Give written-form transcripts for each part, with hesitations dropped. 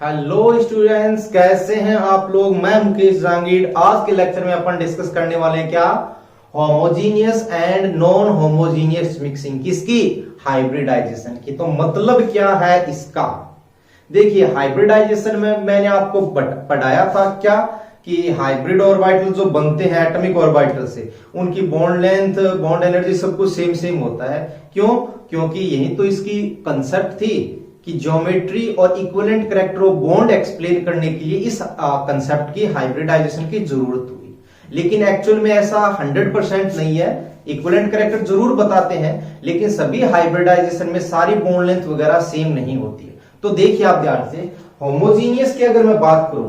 Hello students, कैसे हैं आप लोग। मैं मुकेश जहांगीर। आज के लेक्चर में अपन डिस्कस करने वाले हैं क्या, homogeneous and non homogeneous mixing, किसकी, हाइब्रिडाइजेशन की। तो मतलब क्या है इसका, देखिए हाइब्रिडाइजेशन में मैंने आपको पढ़ाया था क्या कि हाइब्रिड ऑर्बिटल जो बनते हैं एटॉमिक ऑर्बिटल से, उनकी बॉन्ड लेंथ, बॉन्ड एनर्जी सब कुछ सेम सेम होता है। क्यों? क्योंकि यही तो इसकी कंसेप्ट थी कि ज्योमेट्री और equivalent character of bond explain करने के लिए इस कंसेप्ट की हाइब्रिडाइजेशन की जरूरत हुई। लेकिन एक्चुअल में ऐसा 100% नहीं है। इक्विवेलेंट कैरेक्टर जरूर बताते हैं, लेकिन सभी हाइब्रिडाइजेशन में सारी बॉन्ड लेंथ वगैरह सेम नहीं होती है। तो देखिए आप ध्यान से, होमोजीनियस की अगर मैं बात करूं,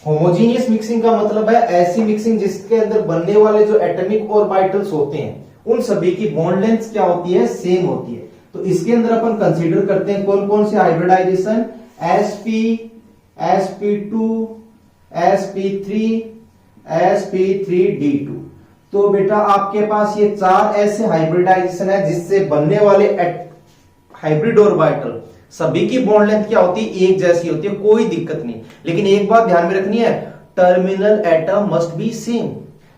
होमोजीनियस मिक्सिंग का मतलब है ऐसी मिक्सिंग जिसके अंदर बनने वाले जो एटॉमिक ऑर्बिटल्स होते हैं उन सभी की बॉन्ड लेंथ क्या होती है, सेम होती है। तो इसके अंदर अपन कंसीडर करते हैं कौन कौन से hybridisation, sp, sp2, sp3, sp3d2। तो बेटा आपके पास ये चार ऐसे हाइब्रिडाइजेशन है जिससे बनने वाले हाइब्रिड ऑर्बिटल सभी की बॉन्ड लेंथ क्या होती है, एक जैसी होती है, कोई दिक्कत नहीं। लेकिन एक बात ध्यान में रखनी है, terminal atom must be same.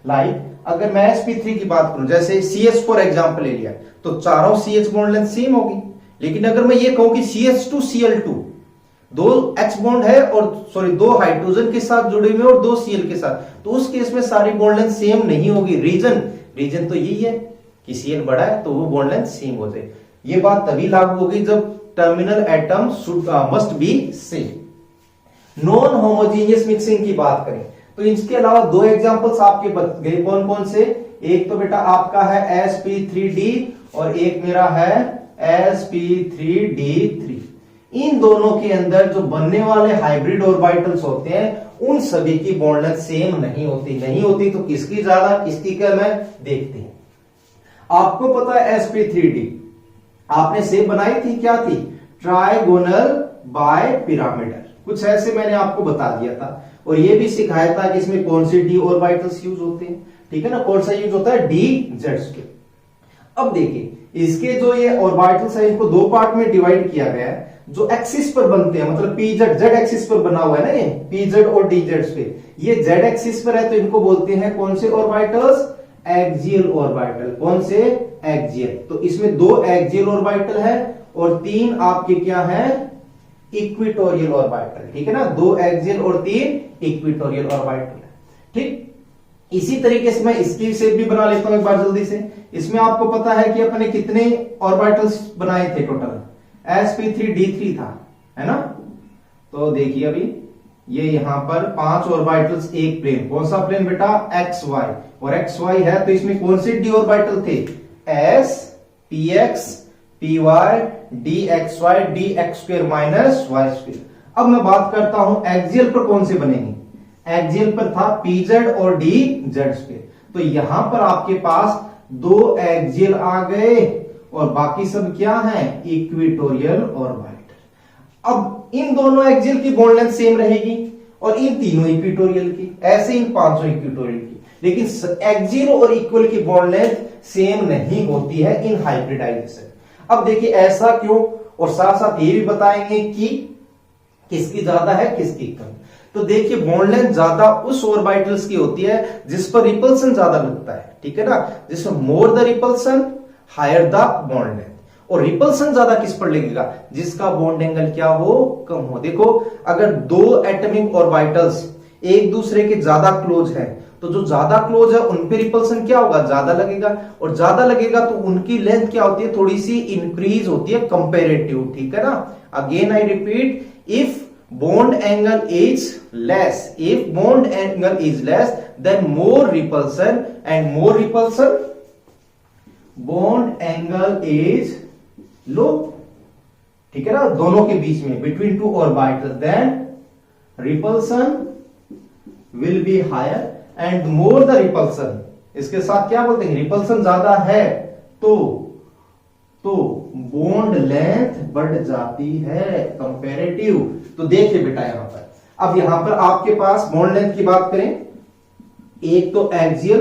Like अगर मैं sp3 की बात करूं, जैसे CH फॉर एग्जांपल ले लिया, तो चारों CH बॉन्ड लेंथ सेम होगी। लेकिन अगर मैं ये कहूं कि CH2Cl2, दो H बॉन्ड है और दो हाइड्रोजन के साथ जुड़े हुए और दो Cl के साथ, तो उस केस में सारी बॉन्ड लेंथ सेम नहीं होगी। रीजन तो यही है कि Cl बड़ा है तो वो बॉन्ड लेंथ सेम हो जाए। ये बात तभी लागू होगी जब terminal atom must be same. Non homogeneous mixing की बात करें तो इसके अलावा दो एग्जांपल्स आपके बच गए, कौन कौन से, एक तो बेटा आपका है sp3d और एक मेरा है sp3d3। इन दोनों के अंदर जो बनने वाले हाइब्रिड ऑर्बिटल्स होते हैं उन सभी की बॉन्ड लेंथ सेम नहीं होती तो किसकी ज्यादा किसकी कम है, देखते हैं। आपको पता है sp3d आपने शेप बनाई थी, क्या थी, ट्राइगोनल बाय पिरामिडल, कुछ ऐसे मैंने आपको बता दिया था। और ये भी सिखाया था कि इसमें कौन से डी ऑर्बिटल्स यूज होते हैं, ठीक है ना, कौन सा यूज होता है, डी जेड के। अब देखिए इसके जो ये ऑर्बिटल्स है इनको दो पार्ट में डिवाइड किया गया है। जो एक्सिस पर बनते हैं, मतलब पीजेड, जेड एक्सिस पर बना हुआ है ना, ये पीजेड और डी जेड पे, ये जेड एक्सिस पर है तो इनको बोलते हैं कौन से ऑर्बिटल्स, एक्सियल ऑर्बिटल। कौन से, एक्सियल। तो इसमें दो एक्सियल ऑर्बिटल है और तीन आपके क्या है, इक्वेटोरियल ऑर्बिटल, ठीक है ना, दो एक्सियल और तीन इक्वेटोरियल ऑर्बिटल है, ठीक। इसी तरीके से मैं इसकी शेप भी बना लेता हूं एक बार जल्दी से। इसमें आपको पता है कि अपने कितने ऑर्बिटल्स बनाए थे, टोटल sp3d3 था, है ना। तो देखिए अभी ये यहां पर 5 ऑर्बिटल्स, एक प्लेन, कौन सा प्लेन बेटा, xy, और xy है तो इसमें कौन से डी ऑर्बिटल थे, s, px, py, dxy, dx² minus y²। अब मैं बात करता हूं एक्सियल पर कौन से बनेंगे, एक्सियल पर था pz और dz²। तो यहां पर आपके पास दो एक्सियल आ गए और बाकी सब क्या है, इक्वेटोरियल ऑर्बिटल। अब इन दोनों एक्सियल की बॉन्ड लेंथ सेम रहेगी और इन तीनों इक्वेटोरियल की, ऐसे इन पांचों इक्वेटोरियल की। लेकिन एक्सियल और इक्वल की बॉन्ड लेंथ सेम नहीं होती है इन हाइब्रिडाइजेशन। अब देखिए ऐसा क्यों, और साथ साथ ये भी बताएंगे कि किसकी ज्यादा है किसकी कम। तो देखिए बॉन्ड लेंथ ज्यादा उस ऑर्बिटल्स की होती है जिस पर रिपल्सन ज्यादा लगता है, ठीक है ना, जिसमें more the repulsion higher the bond length. और रिपल्सन ज्यादा किस पर लगेगा, जिसका बॉन्ड एंगल क्या हो, कम हो। देखो अगर दो एटॉमिक ऑर्बिटल्स एक दूसरे के ज्यादा क्लोज है तो जो ज्यादा क्लोज है उन पे रिपल्सन क्या होगा, ज्यादा लगेगा, और ज्यादा लगेगा तो उनकी लेंथ क्या होती है, थोड़ी सी इंक्रीज होती है कंपेरेटिव, ठीक है ना। Again I repeat, if bond angle is less, if bond angle is less then more repulsion, and more repulsion, bond angle is low, ठीक है ना, दोनों के बीच में between two orbitals, then repulsion will be higher, and more the repulsion, इसके साथ क्या बोलते हैं, रिपल्सन ज्यादा है तो बॉन्ड लेंथ बढ़ जाती है कंपेरेटिव। तो देखिए बेटा यहां पर, अब यहां पर आपके पास बॉन्ड लेंथ की बात करें, एक तो एक्सियल,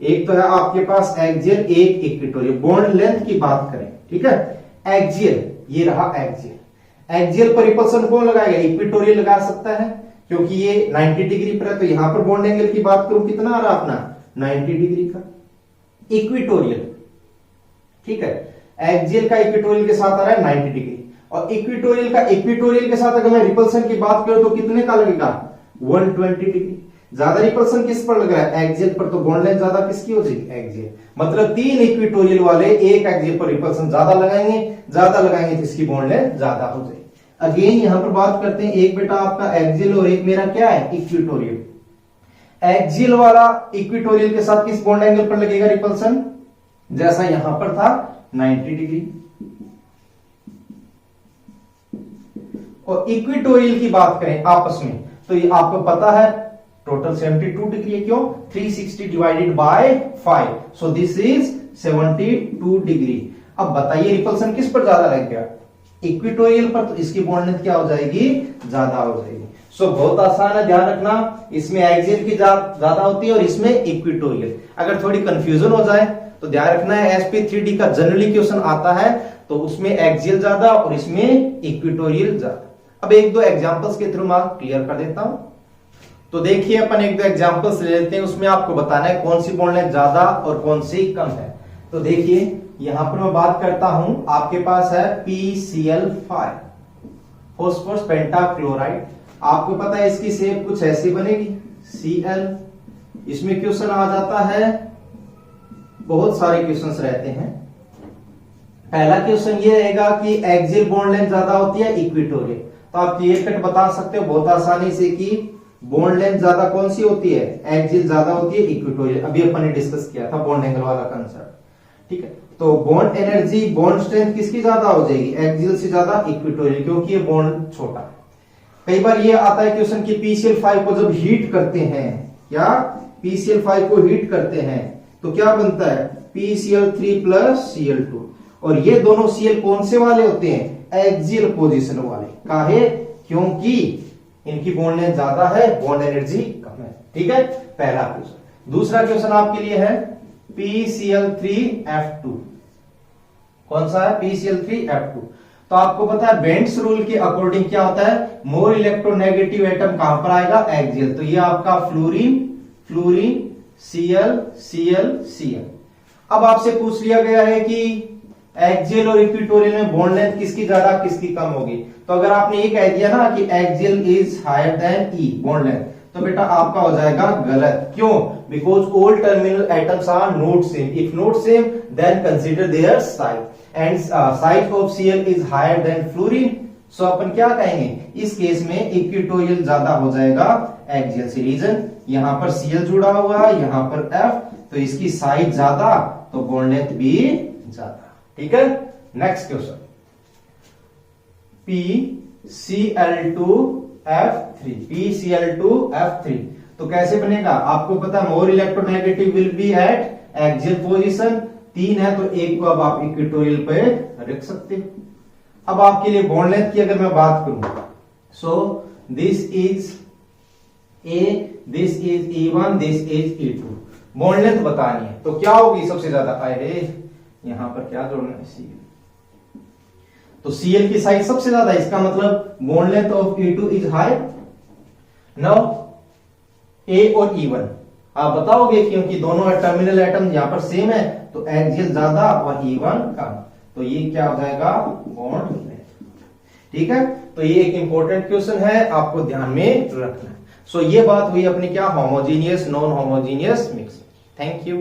एक तो है आपके पास एक्सियल, एक इक्वेटोरियल। बॉन्ड लेंथ की बात करें, ठीक है, एक्सियल, ये रहा एक्सियल। एक्सियल पर रिपल्सन कौन लगाएगा, इक्वेटोरियल लगा सकता है, क्योंकि ये 90 डिग्री पर है। तो यहां पर बॉन्ड एंगल की बात करूं कितना आ रहा अपना 90 डिग्री का इक्वेटोरियल, ठीक है। एक्सियल का इक्वेटोरियल के साथ आ रहा है 90 डिग्री, और इक्वेटोरियल के साथ अगर मैं रिपल्सन की बात करूं तो कितने का लगेगा 120 डिग्री। ज्यादा रिपल्सन किस पर लग रहा है, एक्सियल पर, तो बॉन्ड लेंथ ज्यादा किसकी हो जाएगी, एक्सियल। मतलब 3 इक्वेटोरियल वाले एक एक्सियल पर रिपल्सन ज्यादा लगाएंगे तो इसकी बॉन्ड लेंथ ज्यादा हो जाएगी। अगेन यहां पर बात करते हैं, एक बेटा आपका एक्सियल और एक मेरा क्या है इक्वेटोरियल। एक्सियल वाला इक्वेटोरियल के साथ किस बॉन्ड एंगल पर लगेगा रिपल्सन, जैसा यहां पर था 90 डिग्री। और इक्वेटोरियल की बात करें आपस में, तो ये आपको पता है टोटल 72 डिग्री है, क्यों 360 divided by 5, so this is 72 degree. अब बताइए रिपल्सन किस पर ज्यादा लग गया, इक्वेटोरियल पर, तो इसकी बॉन्ड लेंथ क्या हो जाएगी, ज्यादा हो जाएगी। सो बहुत आसान है, ध्यान रखना, इसमें एक्सियल की ज्यादा होती है और इसमें इक्वेटोरियल। अगर थोड़ी कंफ्यूजन हो जाए तो ध्यान रखना है, SP3D का जनरली क्वेश्चन आता है तो उसमें एक्सियल ज्यादा और इसमें इक्वेटोरियल ज्यादा। अब एक दो एग्जांपल्स के थ्रू मैं क्लियर कर देता हूं। तो देखिए अपन एक दो एग्जांपल्स ले लेते हैं, उसमें आपको बताना है कौन सी बॉन्ड लेंथ ज्यादा और कौन सी कम है। तो देखिए यहां पर मैं बात करता हूं, आपके पास है PCl5 फॉस्फोरस पेंटाक्लोराइड। आपको पता है इसकी शेप कुछ ऐसी बनेगी Cl। इसमें क्वेश्चन आ जाता है, बहुत सारे क्वेश्चंस रहते हैं। पहला क्वेश्चन ये रहेगा कि एक्सियल बॉन्ड लेंथ ज्यादा होती है इक्वेटोरियल, तो आप क्लियर कट बता सकते हो बहुत आसानी से कि बॉन्ड लेंथ ज्यादा कौन सी होती है, एक्सियल ज्यादा होती है इक्वेटोरियल। अभी अपन ने डिस्कस किया था बॉन्ड एंगल वाला कंसेप्ट, ठीक है। तो बॉन्ड एनर्जी, बॉन्ड स्ट्रेंथ किसकी ज्यादा हो जाएगी, एक्सियल से ज्यादा इक्वेटोरियल, क्योंकि ये बॉन्ड छोटा है। कई बार ये आता है क्वेश्चन कि PCl5 को जब हीट करते हैं, या PCl5 को हीट करते हैं तो क्या बनता है PCl3 प्लस Cl2, और ये दोनों Cl कौन से वाले होते हैं, एक्सियल पोजीशन वाले। काहे, क्योंकि इनकी बॉन्ड लेंथ ज्यादा है, बॉन्ड एनर्जी कम है, ठीक है। पहला क्वेश्चन। दूसरा क्वेश्चन आपके लिए है PCl3F2। कौन सा है, PCl3F2। तो आपको पता है बेंट्स रूल के अकॉर्डिंग क्या होता है, मोर इलेक्ट्रोनेगेटिव एटम कहां पर आएगा, एक्सियल। तो ये आपका फ्लोरीन Cl। अब आपसे पूछ लिया गया है कि एक्सियल और इक्वेटोरियल में बॉन्ड लेंथ किसकी ज्यादा किसकी कम होगी। तो अगर आपने ये कह दिया ना कि axial is higher than E bond length, तो बेटा आपका हो जाएगा गलत। क्यों, because all terminal atoms are not same, if not same then consider their size, and size of Cl is higher than fluorine. So अपन क्या कहेंगे, इस केस में इक्वेटोरियल ज्यादा हो जाएगा एक्सियल से। रीजन, यहां पर Cl जुड़ा हुआ है, यहां पर F, तो इसकी साइज ज्यादा तो बॉन्ड लेंथ भी ज्यादा, ठीक है। Next question, PCl2F3। तो कैसे बनेगा, आपको पता है more electronegative will be eight axial position, 3 है तो एक को अब आप इक्वेटोरियल पे रख सकते हो। अब आपके लिए बॉन्ड लेंथ की अगर मैं बात करूं, so this is A, this is E1, this is E2। Bond length बतानी है तो क्या होगी सबसे ज्यादा, अरे यहां पर क्या जोड़ना है, Cl। तो Cl की साइज सबसे ज्यादा, इसका मतलब bond length of E2 is high. Now A और E1 आप बताओगे, क्योंकि दोनों टर्मिनल एटम यहां पर सेम है तो एक्सियल ज्यादा और E1 कम, तो ये क्या हो जाएगा बॉन्ड लेंथ, ठीक है। तो ये एक इंपॉर्टेंट क्वेश्चन है, आपको ध्यान में रखना है। सो ये बात हुई अपनी क्या, homogeneous non homogeneous mix. Thank you.